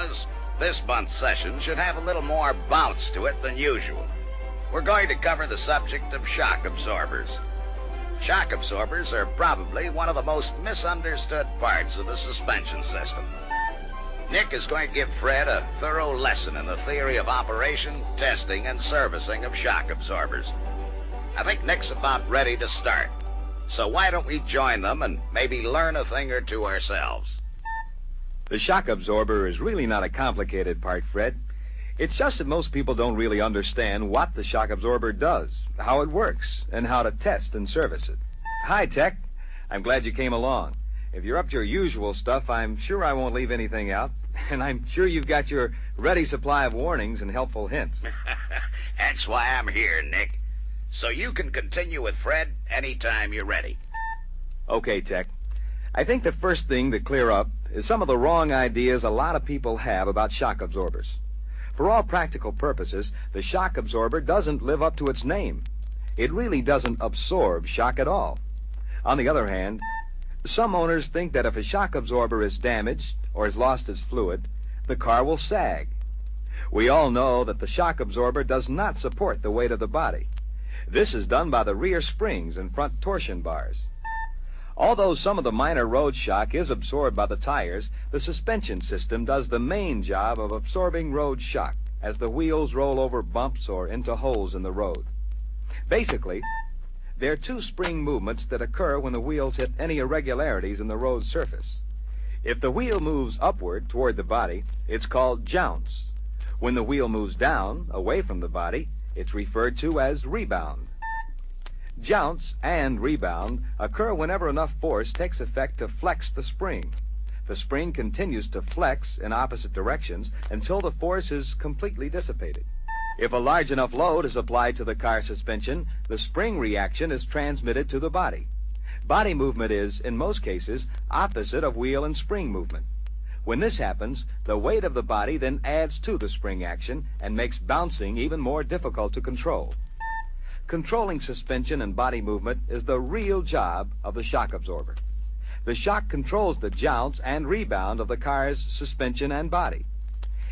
fellas. This month's session should have a little more bounce to it than usual. We're going to cover the subject of shock absorbers. Shock absorbers are probably one of the most misunderstood parts of the suspension system. Nick is going to give Fred a thorough lesson in the theory of operation, testing, and servicing of shock absorbers. I think Nick's about ready to start. So why don't we join them and maybe learn a thing or two ourselves? The shock absorber is really not a complicated part, Fred. It's just that most people don't really understand what the shock absorber does, how it works, and how to test and service it. Hi, Tech. I'm glad you came along. If you're up to your usual stuff, I'm sure I won't leave anything out, and I'm sure you've got your ready supply of warnings and helpful hints. That's why I'm here, Nick. So you can continue with Fred anytime you're ready. Okay, Tech. I think the first thing to clear up is some of the wrong ideas a lot of people have about shock absorbers. For all practical purposes, the shock absorber doesn't live up to its name. It really doesn't absorb shock at all. On the other hand, some owners think that if a shock absorber is damaged or has lost its fluid, the car will sag. We all know that the shock absorber does not support the weight of the body. This is done by the rear springs and front torsion bars. Although some of the minor road shock is absorbed by the tires, the suspension system does the main job of absorbing road shock as the wheels roll over bumps or into holes in the road. Basically, there are two spring movements that occur when the wheels hit any irregularities in the road surface. If the wheel moves upward toward the body, it's called jounce. When the wheel moves down, away from the body, it's referred to as rebound. Jounce and rebound occur whenever enough force takes effect to flex the spring. The spring continues to flex in opposite directions until the force is completely dissipated. If a large enough load is applied to the car suspension, the spring reaction is transmitted to the body. Body movement is, in most cases, opposite of wheel and spring movement. When this happens, the weight of the body then adds to the spring action and makes bouncing even more difficult to control. Controlling suspension and body movement is the real job of the shock absorber. The shock controls the jounce and rebound of the car's suspension and body.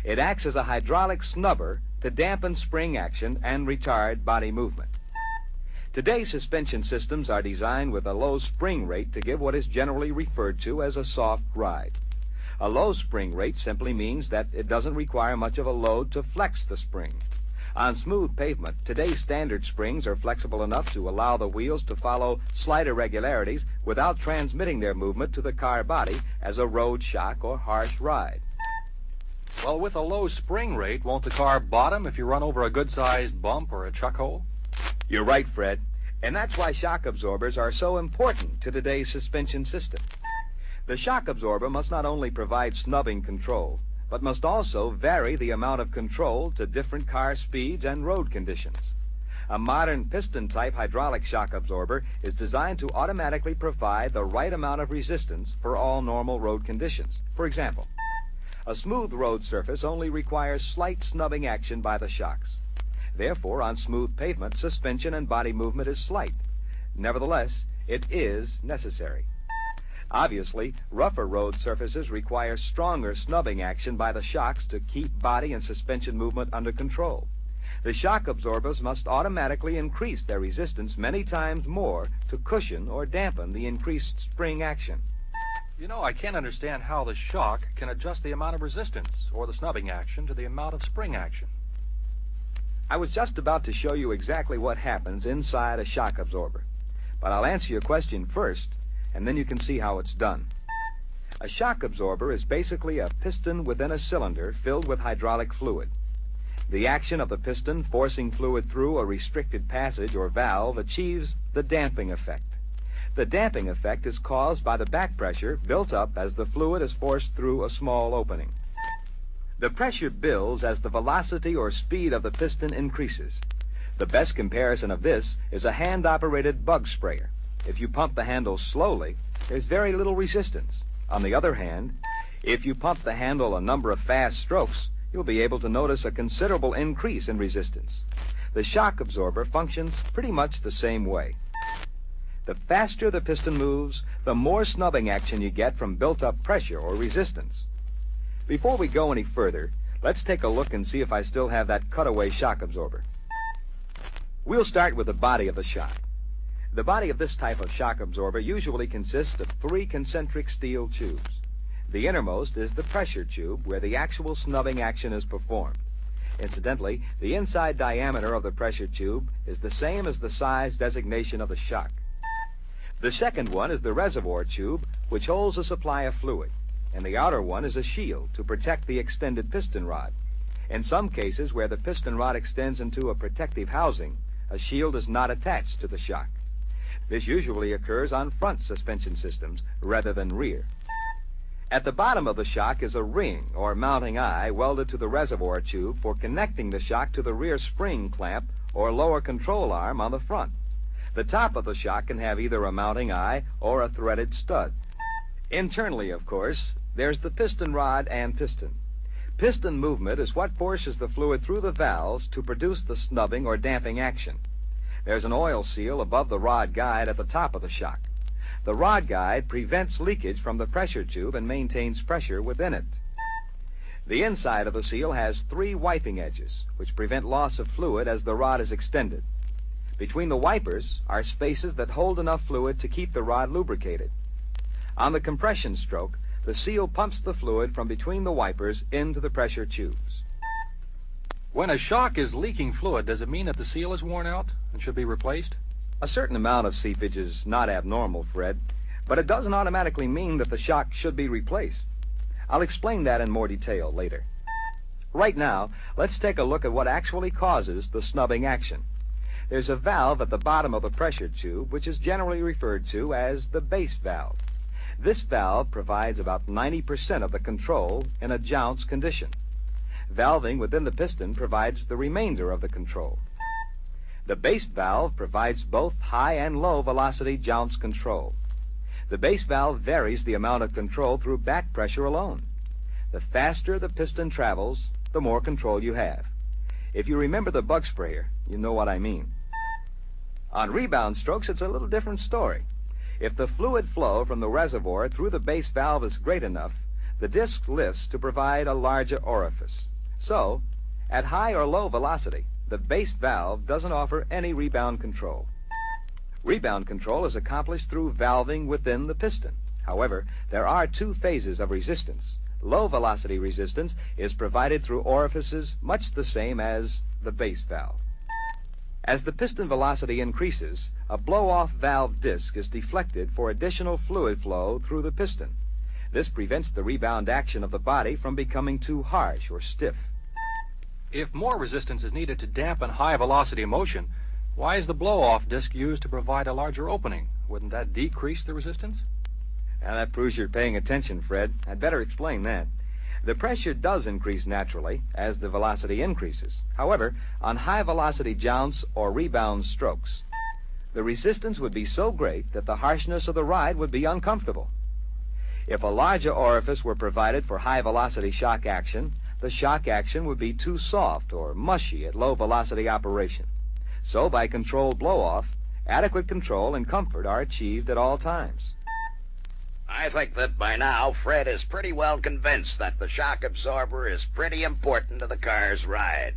It acts as a hydraulic snubber to dampen spring action and retard body movement. Today's suspension systems are designed with a low spring rate to give what is generally referred to as a soft ride. A low spring rate simply means that it doesn't require much of a load to flex the spring. On smooth pavement, today's standard springs are flexible enough to allow the wheels to follow slight irregularities without transmitting their movement to the car body as a road shock or harsh ride. Well, with a low spring rate, won't the car bottom if you run over a good-sized bump or a chuck hole? You're right, Fred. And that's why shock absorbers are so important to today's suspension system. The shock absorber must not only provide snubbing control, but must also vary the amount of control to different car speeds and road conditions. A modern piston-type hydraulic shock absorber is designed to automatically provide the right amount of resistance for all normal road conditions. For example, a smooth road surface only requires slight snubbing action by the shocks. Therefore, on smooth pavement, suspension and body movement is slight. Nevertheless, it is necessary. Obviously, rougher road surfaces require stronger snubbing action by the shocks to keep body and suspension movement under control. The shock absorbers must automatically increase their resistance many times more to cushion or dampen the increased spring action. You know, I can't understand how the shock can adjust the amount of resistance or the snubbing action to the amount of spring action. I was just about to show you exactly what happens inside a shock absorber, but I'll answer your question first, and then you can see how it's done. A shock absorber is basically a piston within a cylinder filled with hydraulic fluid. The action of the piston forcing fluid through a restricted passage or valve achieves the damping effect. The damping effect is caused by the back pressure built up as the fluid is forced through a small opening. The pressure builds as the velocity or speed of the piston increases. The best comparison of this is a hand-operated bug sprayer. If you pump the handle slowly, there's very little resistance. On the other hand, if you pump the handle a number of fast strokes, you'll be able to notice a considerable increase in resistance. The shock absorber functions pretty much the same way. The faster the piston moves, the more snubbing action you get from built-up pressure or resistance. Before we go any further, let's take a look and see if I still have that cutaway shock absorber. We'll start with the body of the shock. The body of this type of shock absorber usually consists of 3 concentric steel tubes. The innermost is the pressure tube where the actual snubbing action is performed. Incidentally, the inside diameter of the pressure tube is the same as the size designation of the shock. The second one is the reservoir tube, which holds a supply of fluid, and the outer one is a shield to protect the extended piston rod. In some cases where the piston rod extends into a protective housing, a shield is not attached to the shock. This usually occurs on front suspension systems rather than rear. At the bottom of the shock is a ring or mounting eye welded to the reservoir tube for connecting the shock to the rear spring clamp or lower control arm on the front. The top of the shock can have either a mounting eye or a threaded stud. Internally, of course, there's the piston rod and piston. Piston movement is what forces the fluid through the valves to produce the snubbing or damping action. There's an oil seal above the rod guide at the top of the shock. The rod guide prevents leakage from the pressure tube and maintains pressure within it. The inside of the seal has 3 wiping edges, which prevent loss of fluid as the rod is extended. Between the wipers are spaces that hold enough fluid to keep the rod lubricated. On the compression stroke, the seal pumps the fluid from between the wipers into the pressure tubes. When a shock is leaking fluid, does it mean that the seal is worn out and should be replaced? A certain amount of seepage is not abnormal, Fred, but it doesn't automatically mean that the shock should be replaced. I'll explain that in more detail later. Right now, let's take a look at what actually causes the snubbing action. There's a valve at the bottom of the pressure tube, which is generally referred to as the base valve. This valve provides about 90% of the control in a JOUNCE condition. Valving within the piston provides the remainder of the control. The base valve provides both high and low velocity JOUNCE control. The base valve varies the amount of control through back pressure alone. The faster the piston travels, the more control you have. If you remember the bug sprayer, you know what I mean. On rebound strokes, it's a little different story. If the fluid flow from the reservoir through the base valve is great enough, the disc lifts to provide a larger orifice. So, at high or low velocity, the base valve doesn't offer any rebound control. Rebound control is accomplished through valving within the piston. However, there are 2 phases of resistance. Low velocity resistance is provided through orifices much the same as the base valve. As the piston velocity increases, a blow-off valve disc is deflected for additional fluid flow through the piston. This prevents the rebound action of the body from becoming too harsh or stiff. If more resistance is needed to dampen high-velocity motion, why is the blow-off disc used to provide a larger opening? Wouldn't that decrease the resistance? Now, that proves you're paying attention, Fred. I'd better explain that. The pressure does increase naturally as the velocity increases. However, on high-velocity JOUNCE or rebound strokes, the resistance would be so great that the harshness of the ride would be uncomfortable. If a larger orifice were provided for high-velocity shock action, the shock action would be too soft or mushy at low-velocity operation. So, by controlled blow-off, adequate control and comfort are achieved at all times. I think that by now Fred is pretty well convinced that the shock absorber is pretty important to the car's ride.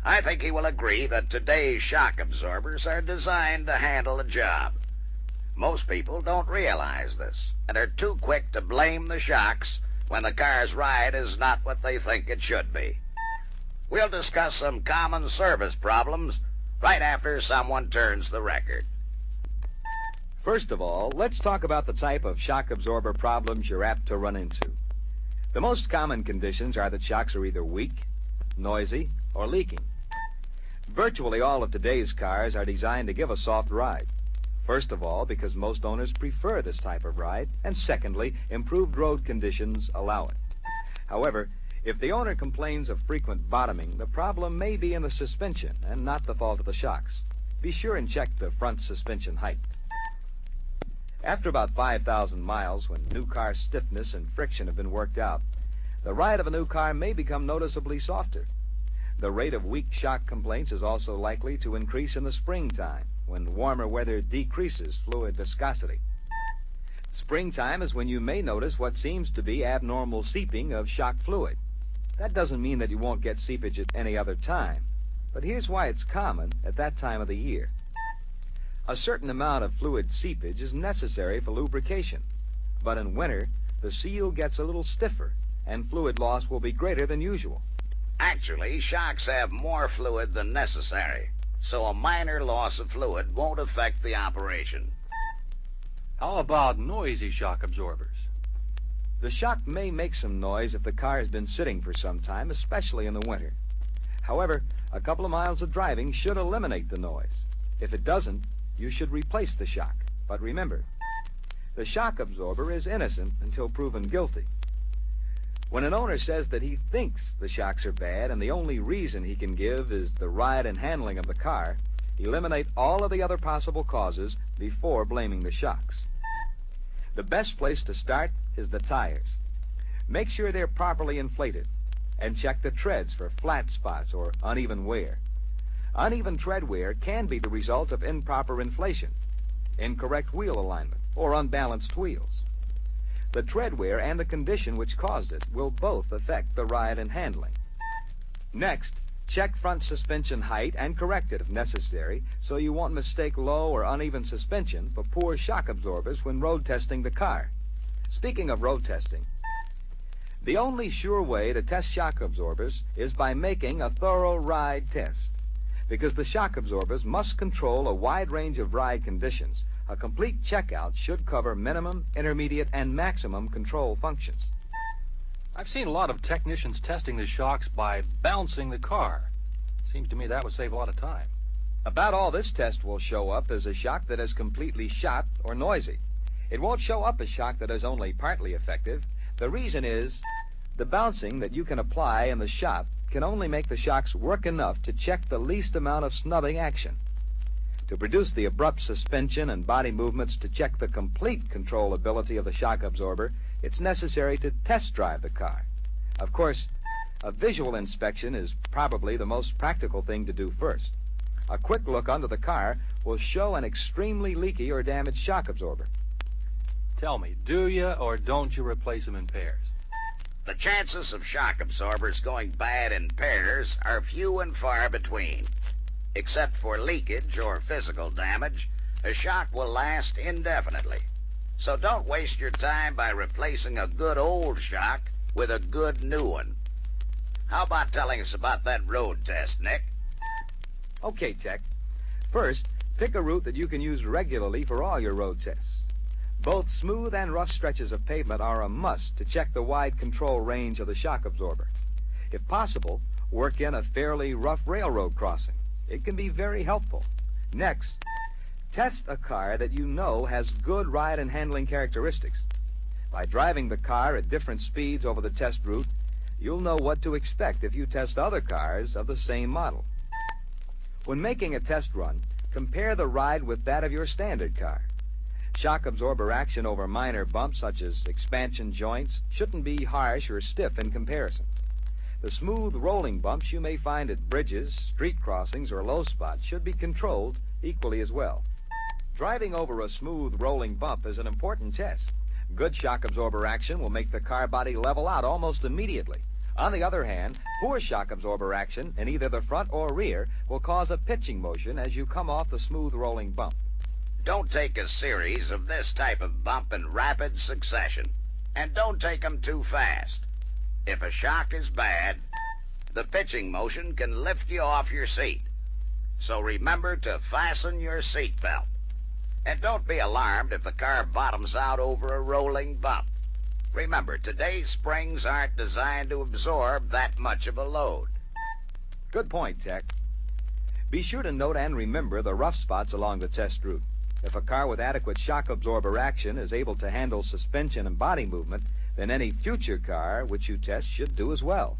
I think he will agree that today's shock absorbers are designed to handle a job. Most people don't realize this and are too quick to blame the shocks when the car's ride is not what they think it should be. We'll discuss some common service problems right after someone turns the record. First of all, let's talk about the type of shock absorber problems you're apt to run into. The most common conditions are that shocks are either weak, noisy, or leaking. Virtually all of today's cars are designed to give a soft ride. First of all, because most owners prefer this type of ride, and secondly, improved road conditions allow it. However, if the owner complains of frequent bottoming, the problem may be in the suspension and not the fault of the shocks. Be sure and check the front suspension height. After about 5,000 miles, when new car stiffness and friction have been worked out, the ride of a new car may become noticeably softer. The rate of weak shock complaints is also likely to increase in the springtime, when warmer weather decreases fluid viscosity. Springtime is when you may notice what seems to be abnormal seeping of shock fluid. That doesn't mean that you won't get seepage at any other time, but here's why it's common at that time of the year. A certain amount of fluid seepage is necessary for lubrication, but in winter, the seal gets a little stiffer, and fluid loss will be greater than usual. Actually, shocks have more fluid than necessary, so a minor loss of fluid won't affect the operation. How about noisy shock absorbers? The shock may make some noise if the car has been sitting for some time, especially in the winter. However, a couple of miles of driving should eliminate the noise. If it doesn't, you should replace the shock. But remember, the shock absorber is innocent until proven guilty. When an owner says that he thinks the shocks are bad and the only reason he can give is the ride and handling of the car, eliminate all of the other possible causes before blaming the shocks. The best place to start is the tires. Make sure they're properly inflated and check the treads for flat spots or uneven wear. Uneven tread wear can be the result of improper inflation, incorrect wheel alignment, or unbalanced wheels. The tread wear and the condition which caused it will both affect the ride and handling. Next, check front suspension height and correct it if necessary so you won't mistake low or uneven suspension for poor shock absorbers when road testing the car. Speaking of road testing, the only sure way to test shock absorbers is by making a thorough ride test. Because the shock absorbers must control a wide range of ride conditions, a complete checkout should cover minimum, intermediate, and maximum control functions. I've seen a lot of technicians testing the shocks by bouncing the car. Seems to me that would save a lot of time. About all this test will show up is a shock that is completely shot or noisy. It won't show up a shock that is only partly effective. The reason is the bouncing that you can apply in the shop can only make the shocks work enough to check the least amount of snubbing action. To produce the abrupt suspension and body movements to check the complete controllability of the shock absorber, it's necessary to test drive the car. Of course, a visual inspection is probably the most practical thing to do first. A quick look under the car will show an extremely leaky or damaged shock absorber. Tell me, do you or don't you replace them in pairs? The chances of shock absorbers going bad in pairs are few and far between. Except for leakage or physical damage, a shock will last indefinitely. So don't waste your time by replacing a good old shock with a good new one. How about telling us about that road test, Nick? Okay, Tech. First, pick a route that you can use regularly for all your road tests. Both smooth and rough stretches of pavement are a must to check the wide control range of the shock absorber. If possible, work in a fairly rough railroad crossing. It can be very helpful. Next, test a car that you know has good ride and handling characteristics. By driving the car at different speeds over the test route, you'll know what to expect if you test other cars of the same model. When making a test run, compare the ride with that of your standard car. Shock absorber action over minor bumps such as expansion joints shouldn't be harsh or stiff in comparison. The smooth rolling bumps you may find at bridges, street crossings, or low spots should be controlled equally as well. Driving over a smooth rolling bump is an important test. Good shock absorber action will make the car body level out almost immediately. On the other hand, poor shock absorber action in either the front or rear will cause a pitching motion as you come off the smooth rolling bump. Don't take a series of this type of bump in rapid succession, and don't take them too fast. If a shock is bad, the pitching motion can lift you off your seat. So remember to fasten your seat belt. And don't be alarmed if the car bottoms out over a rolling bump. Remember, today's springs aren't designed to absorb that much of a load. Good point, Tech. Be sure to note and remember the rough spots along the test route. If a car with adequate shock absorber action is able to handle suspension and body movement, then any future car which you test should do as well.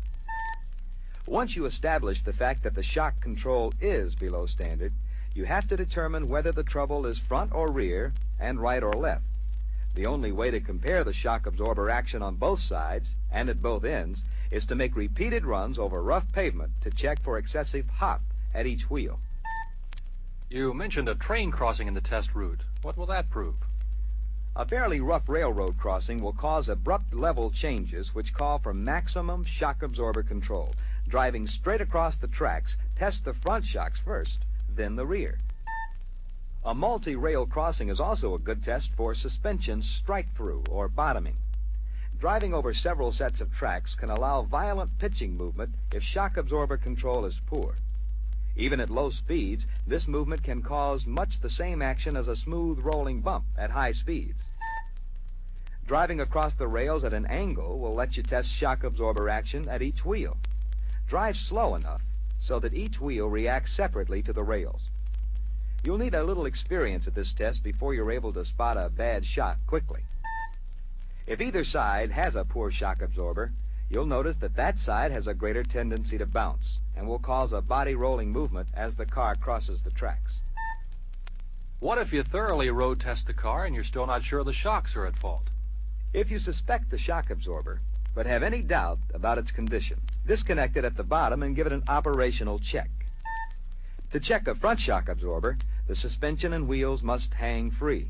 Once you establish the fact that the shock control is below standard, you have to determine whether the trouble is front or rear and right or left. The only way to compare the shock absorber action on both sides and at both ends is to make repeated runs over rough pavement to check for excessive hop at each wheel. You mentioned a train crossing in the test route. What will that prove? A fairly rough railroad crossing will cause abrupt level changes which call for maximum shock absorber control. Driving straight across the tracks, test the front shocks first, then the rear. A multi-rail crossing is also a good test for suspension strike-through or bottoming. Driving over several sets of tracks can allow violent pitching movement if shock absorber control is poor. Even at low speeds, this movement can cause much the same action as a smooth rolling bump at high speeds. Driving across the rails at an angle will let you test shock absorber action at each wheel. Drive slow enough so that each wheel reacts separately to the rails. You'll need a little experience at this test before you're able to spot a bad shock quickly. If either side has a poor shock absorber, you'll notice that that side has a greater tendency to bounce and will cause a body rolling movement as the car crosses the tracks. What if you thoroughly road test the car and you're still not sure the shocks are at fault? If you suspect the shock absorber, but have any doubt about its condition, disconnect it at the bottom and give it an operational check. To check a front shock absorber, the suspension and wheels must hang free.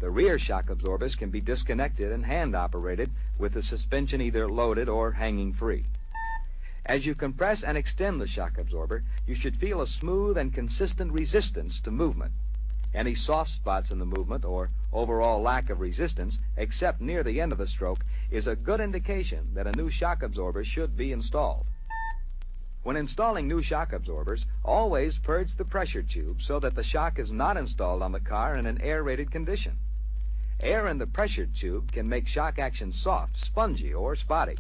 The rear shock absorbers can be disconnected and hand-operated with the suspension either loaded or hanging free. As you compress and extend the shock absorber, you should feel a smooth and consistent resistance to movement. Any soft spots in the movement or overall lack of resistance, except near the end of the stroke, is a good indication that a new shock absorber should be installed. When installing new shock absorbers, always purge the pressure tube so that the shock is not installed on the car in an air-rated condition. Air in the pressure tube can make shock action soft, spongy, or spotty.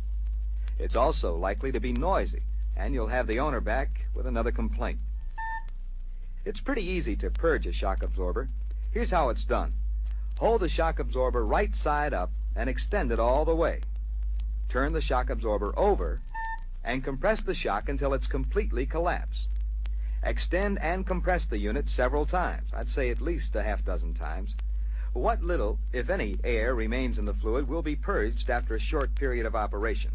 It's also likely to be noisy, and you'll have the owner back with another complaint. It's pretty easy to purge a shock absorber. Here's how it's done. Hold the shock absorber right side up and extend it all the way. Turn the shock absorber over and compress the shock until it's completely collapsed. Extend and compress the unit several times. I'd say at least a half-dozen times. What little, if any, air remains in the fluid will be purged after a short period of operation.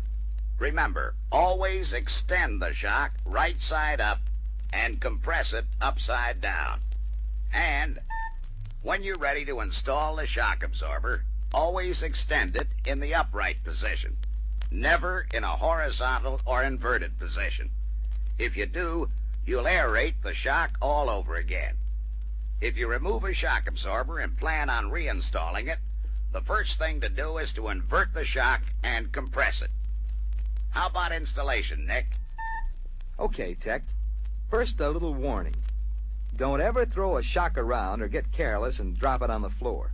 Remember, always extend the shock right side up and compress it upside down. And when you're ready to install the shock absorber, always extend it in the upright position, never in a horizontal or inverted position. If you do, you'll aerate the shock all over again. If you remove a shock absorber and plan on reinstalling it, the first thing to do is to invert the shock and compress it. How about installation, Nick? Okay, Tech. First, a little warning. Don't ever throw a shock around or get careless and drop it on the floor.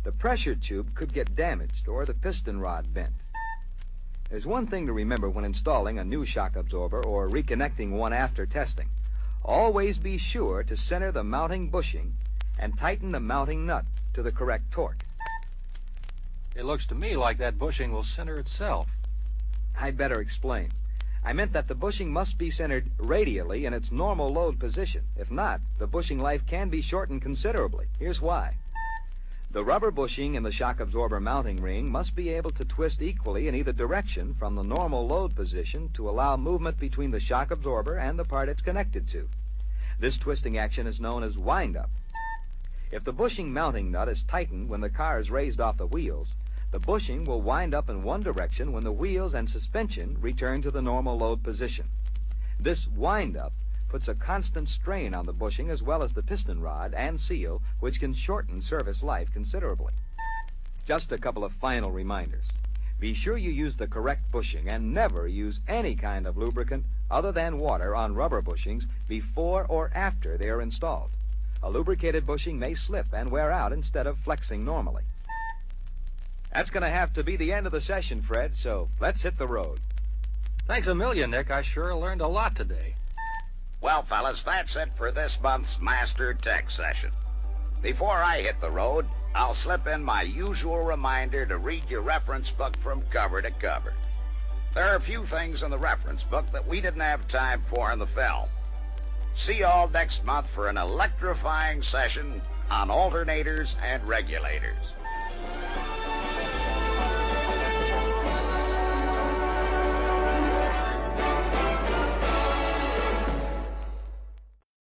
The pressure tube could get damaged or the piston rod bent. There's one thing to remember when installing a new shock absorber or reconnecting one after testing. Always be sure to center the mounting bushing and tighten the mounting nut to the correct torque. It looks to me like that bushing will center itself. I'd better explain. I meant that the bushing must be centered radially in its normal load position. If not, the bushing life can be shortened considerably. Here's why. The rubber bushing in the shock absorber mounting ring must be able to twist equally in either direction from the normal load position to allow movement between the shock absorber and the part it's connected to. This twisting action is known as wind-up. If the bushing mounting nut is tightened when the car is raised off the wheels, the bushing will wind up in one direction when the wheels and suspension return to the normal load position. This wind-up puts a constant strain on the bushing as well as the piston rod and seal, which can shorten service life considerably. Just a couple of final reminders. Be sure you use the correct bushing and never use any kind of lubricant other than water on rubber bushings before or after they are installed. A lubricated bushing may slip and wear out instead of flexing normally. That's going to have to be the end of the session, Fred, so let's hit the road. Thanks a million, Nick. I sure learned a lot today. Well, fellas, that's it for this month's Master Tech session. Before I hit the road, I'll slip in my usual reminder to read your reference book from cover to cover. There are a few things in the reference book that we didn't have time for in the film. See you all next month for an electrifying session on alternators and regulators.